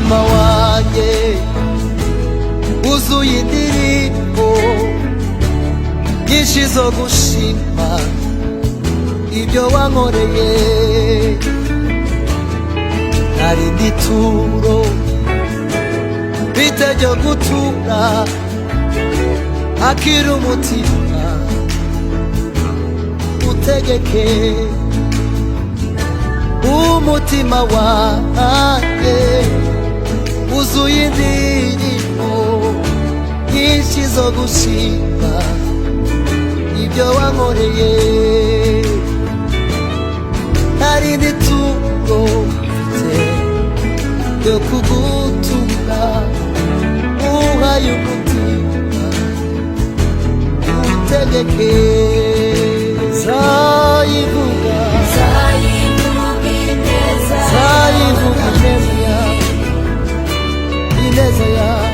umutima wanjye wuzuye indirimbo nyinshi zo gushima ibyo wankoreye. Narindi turo mfite ryo gutura akira umutima utegeke umutima wanjye wuzuye indirimbo nyinshi zo gushima ibyo wankoreye. Narindi turo mfite ryo kugutura uhaye umutima utegeke. Zayivuga ineza yawe, ineza yawe